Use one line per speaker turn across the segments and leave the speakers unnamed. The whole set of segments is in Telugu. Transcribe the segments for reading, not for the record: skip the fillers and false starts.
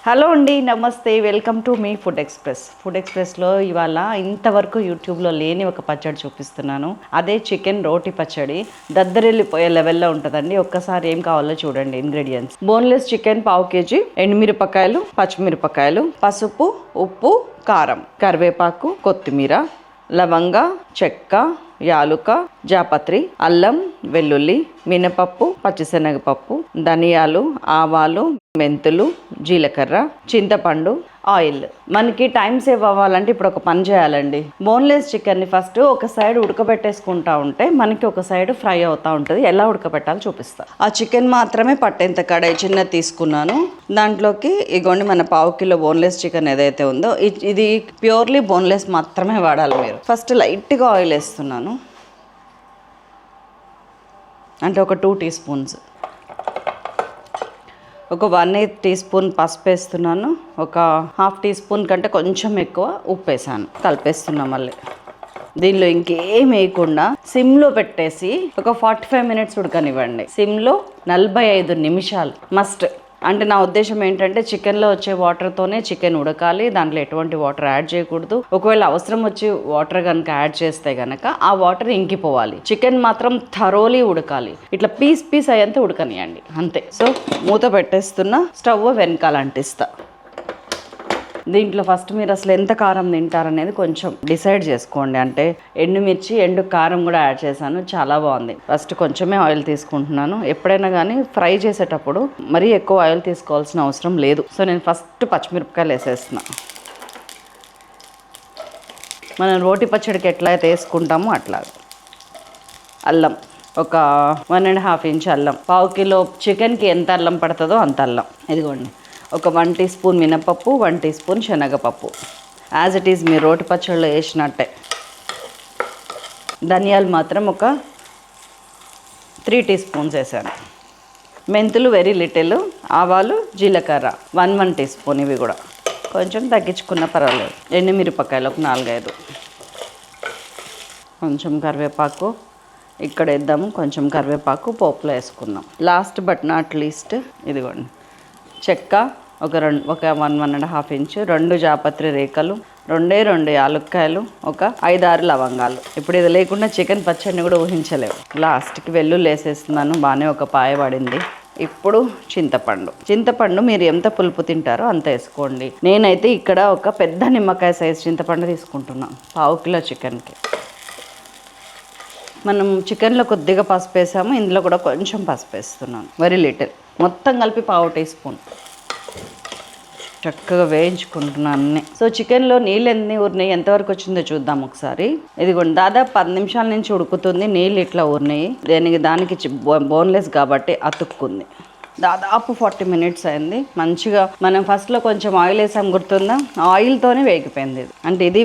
హలో అండి, నమస్తే. వెల్కమ్ టు మీ ఫుడ్ ఎక్స్ప్రెస్లో ఇవాళ ఇంతవరకు యూట్యూబ్లో లేని ఒక పచ్చడి చూపిస్తున్నాను. అదే చికెన్ రోటి పచ్చడి. దద్దరిల్లిపోయే లెవెల్లో ఉంటుందండి. ఒక్కసారి ఏం కావాలో చూడండి. ఇంగ్రీడియంట్స్: బోన్లెస్ చికెన్ పావు కేజీ, ఎండుమిరపకాయలు, పచ్చిమిరపకాయలు, పసుపు, ఉప్పు, కారం, కరివేపాకు, కొత్తిమీర, లవంగ, చెక్క, యాలుక, జాపత్రి, అల్లం, వెల్లుల్లి, మినపప్పు, పచ్చిశనగపప్పు, ధనియాలు, ఆవాలు, మెంతులు, జీలకర్ర, చింతపండు, ఆయిల్. మనకి టైం సేవ్ అవ్వాలంటే ఇప్పుడు ఒక పని చేయాలండి. బోన్లెస్ చికెన్ని ఫస్ట్ ఒక సైడ్ ఉడకబెట్టేసుకుంటా ఉంటే మనకి ఒక సైడ్ ఫ్రై అవుతూ ఉంటుంది. ఎలా ఉడకబెట్టాలో చూపిస్తా. ఆ చికెన్ మాత్రమే పట్టేంత కడాయి చిన్నది తీసుకున్నాను. దాంట్లోకి ఇగోండి మన పావు కిలో బోన్లెస్ చికెన్ ఏదైతే ఉందో ఇది ప్యూర్లీ బోన్లెస్ మాత్రమే వాడాలి మీరు. ఫస్ట్ లైట్గా ఆయిల్ వేస్తున్నాను, అంటే ఒక 2 టీ స్పూన్స్. ఒక 1/8 టీ స్పూన్ పసుపు వేస్తున్నాను. ఒక ½ టీ స్పూన్ కంటే కొంచెం ఎక్కువ ఉప్పు వేసాను. కలిపేస్తున్నాం. మళ్ళీ దీనిలో ఇంకేం వేయకుండా సిమ్లో పెట్టేసి ఒక 45 మినిట్స్ ఉడకనివ్వండి. సిమ్లో 45 నిమిషాలు మస్ట్. అంటే నా ఉద్దేశం ఏంటంటే చికెన్లో వచ్చే వాటర్తోనే చికెన్ ఉడకాలి. దాంట్లో ఎటువంటి వాటర్ యాడ్ చేయకూడదు. ఒకవేళ అవసరం వచ్చి వాటర్ కనుక యాడ్ చేస్తే కనుక ఆ వాటర్ ఇంకిపోవాలి. చికెన్ మాత్రం థరోలీ ఉడకాలి. ఇట్లా పీస్ అయ్యేంత ఉడకనియండి, అంతే. సో మూత పెట్టేస్తున్నా, స్టవ్ వెనకాల అంటిస్తా. దీంట్లో ఫస్ట్ మీరు అసలు ఎంత కారం తింటారనేది కొంచెం డిసైడ్ చేసుకోండి. అంటే ఎండుమిర్చి, ఎండు కారం కూడా యాడ్ చేశాను, చాలా బాగుంది. ఫస్ట్ కొంచెమే ఆయిల్ తీసుకుంటున్నాను. ఎప్పుడైనా కానీ ఫ్రై చేసేటప్పుడు మరీ ఎక్కువ ఆయిల్ తీసుకోవాల్సిన అవసరం లేదు. సో నేను ఫస్ట్ పచ్చిమిరపకాయలు వేసేస్తున్నా. మనం రోటి పచ్చడికి ఎట్లా అయితే వేసుకుంటామో అట్లా. అల్లం ఒక 1.5 ఇంచ్ అల్లం. పావు కిలో చికెన్కి ఎంత అల్లం పడుతుందో అంత అల్లం. ఇదిగోండి. ఒక 1 టీ స్పూన్ మినపప్పు, 1 టీ స్పూన్ శనగపప్పు, యాజ్ ఇట్ ఈజ్ మీరు రోటి పచ్చడిలో వేసినట్టే. ధనియాలు మాత్రం ఒక 3 టీ స్పూన్స్ వేసాను. మెంతులు వెరీ లిటిల్. ఆవాలు, జీలకర్ర 1 టీ స్పూన్. ఇవి కూడా కొంచెం తగ్గించుకున్న పర్వాలేదు. ఎండుమిరపకాయలు ఒక 4-5. కొంచెం కరివేపాకు ఇక్కడ వేద్దాము. కొంచెం కరివేపాకు పోపులో వేసుకుందాం. లాస్ట్ బట్ నాట్ లీస్ట్ ఇదిగోండి, చెక్క ఒక 1.5 ఇంచు, 2 జాపత్రి రేఖలు, 2 యాలుక్కాయలు, ఒక 5-6 లవంగాలు. ఇప్పుడు ఇది లేకుండా చికెన్ పచ్చడిని కూడా ఊహించలేవు. లాస్ట్కి వెల్లుల్లి వేసేస్తున్నాను. బాగానే ఒక పాయ పడింది. ఇప్పుడు చింతపండు మీరు ఎంత పులుపు తింటారో అంత వేసుకోండి. నేనైతే ఇక్కడ ఒక పెద్ద నిమ్మకాయ సైజు చింతపండు తీసుకుంటున్నాను పావు కిలో చికెన్కి. మనం చికెన్లో కొద్దిగా పసుపు వేసాము, ఇందులో కూడా కొంచెం పసుపు వేస్తున్నాను, వెరీ లిటిల్. మొత్తం కలిపి పావు టీ స్పూన్. చక్కగా వేయించుకుంటున్నాను అన్నీ. సో చికెన్లో నీళ్ళు ఎన్ని ఊరినాయి, ఎంతవరకు వచ్చిందో చూద్దాం ఒకసారి. ఇదిగోండి, దాదాపు 10 నిమిషాల నుంచి ఉడుకుతుంది. నీళ్ళు ఇట్లా ఊరినాయి. దానికి బోన్లెస్ కాబట్టి అతుక్కుంది. దాదాపు 40 మినిట్స్ అయింది. మంచిగా మనం ఫస్ట్లో కొంచెం ఆయిల్ వేసాం, గుర్తుందా? ఆయిల్తోనే వేగిపోయింది ఇది. అంటే ఇది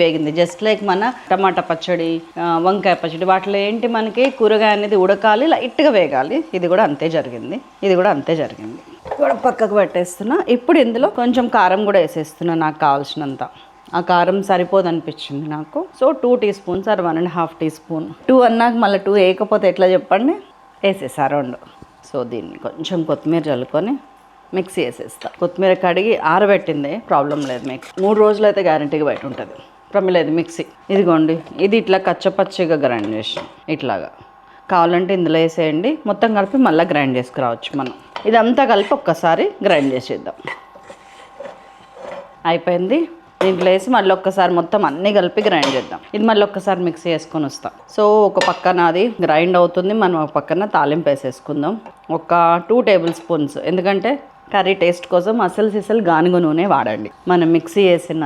వేగింది. జస్ట్ లైక్ మన టమాటా పచ్చడి, వంకాయ పచ్చడి, వాటిలో ఏంటి మనకి కూరగాయ అనేది ఉడకాలి, లైట్గా వేగాలి. ఇది కూడా అంతే జరిగింది. కూడా పక్కకు పెట్టేస్తున్నా. ఇప్పుడు ఇందులో కొంచెం కారం కూడా వేసేస్తున్నా, నాకు కావాల్సినంత. ఆ కారం సరిపోదు అనిపించింది నాకు. So 2 teaspoons or 1.5 teaspoon. 2 అన్నాక మళ్ళీ 2 వేయకపోతే ఎట్లా చెప్పండి, వేసేసా 2. సో దీన్ని కొంచెం కొత్తిమీర చల్లుకొని మిక్సీ వేసేస్తా. కొత్తిమీర కడిగి ఆరబెట్టిందే, ప్రాబ్లం లేదు. మీకు 3 రోజులు అయితే గ్యారంటీగా బయట ఉంటుంది. ప్రమిలేదు మిక్సీ. ఇదిగోండి, ఇది ఇట్లా కచ్చపచ్చిగా గ్రైండ్ చేసి ఇట్లాగా కావాలంటే ఇందులో వేసేయండి. మొత్తం కలిపి మళ్ళీ గ్రైండ్ చేసుకురావచ్చు మనం. ఇదంతా కలిపి ఒక్కసారి గ్రైండ్ చేసేద్దాం. అయిపోయింది. దీంట్లో వేసి మళ్ళీ ఒక్కసారి మొత్తం అన్నీ కలిపి గ్రైండ్ చేద్దాం. ఇది మళ్ళీ ఒక్కసారి మిక్సీ వేసుకొని వస్తాం. సో ఒక పక్కన అది గ్రైండ్ అవుతుంది, మనం ఒక పక్కన తాలింపు వేసేసుకుందాం. ఒక 2 టేబుల్ స్పూన్స్, ఎందుకంటే కర్రీ టేస్ట్ కోసం అసలు గానుగ నూనె వాడండి. మనం మిక్సీ వేసిన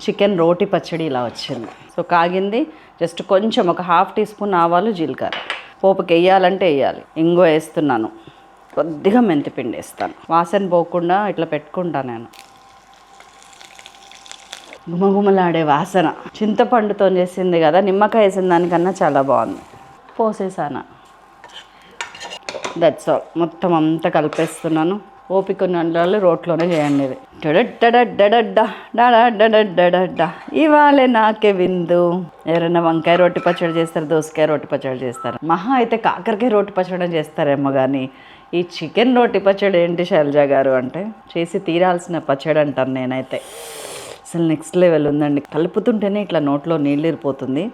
చికెన్ రోటి పచ్చడి ఇలా వచ్చింది. సో కాగింది. జస్ట్ కొంచెం ఒక ½ టీ స్పూన్ ఆవాలు, జీలకర్ర. పోపుకి వేయాలంటే వేయాలి. ఇంగువ వేస్తున్నాను. కొద్దిగా మెంతిపిండి వేస్తాను, వాసన పోకుండా ఇట్లా పెట్టుకుంటాను నేను. గుమగుమలాడే వాసన. చింతపండుతో చేసింది కదా, నిమ్మకాయ వేసిన దానికన్నా చాలా బాగుంది. పోసేసాను. That's all. మొత్తం అంతా కలిపేస్తున్నాను. ఓపిక ఉన్న రోట్లోనే చేయండి. ఇది ఇవాళ నాకే విందు. ఎవరైనా వంకాయ రోటి పచ్చడి చేస్తారు, దోసకాయ రోటి పచ్చడి చేస్తారు, మహా అయితే కాకరకాయ రోటి పచ్చడి చేస్తారేమో. కానీ ఈ చికెన్ రోటి పచ్చడి ఏంటి శైలజ గారు అంటే చేసి తీరాల్సిన పచ్చడి అంటాను నేనైతే. అసలు నెక్స్ట్ లెవెల్ ఉందండి. కలుపుతుంటేనే ఇట్లా నోట్లో నీళ్ళు ఇరిపోతుంది.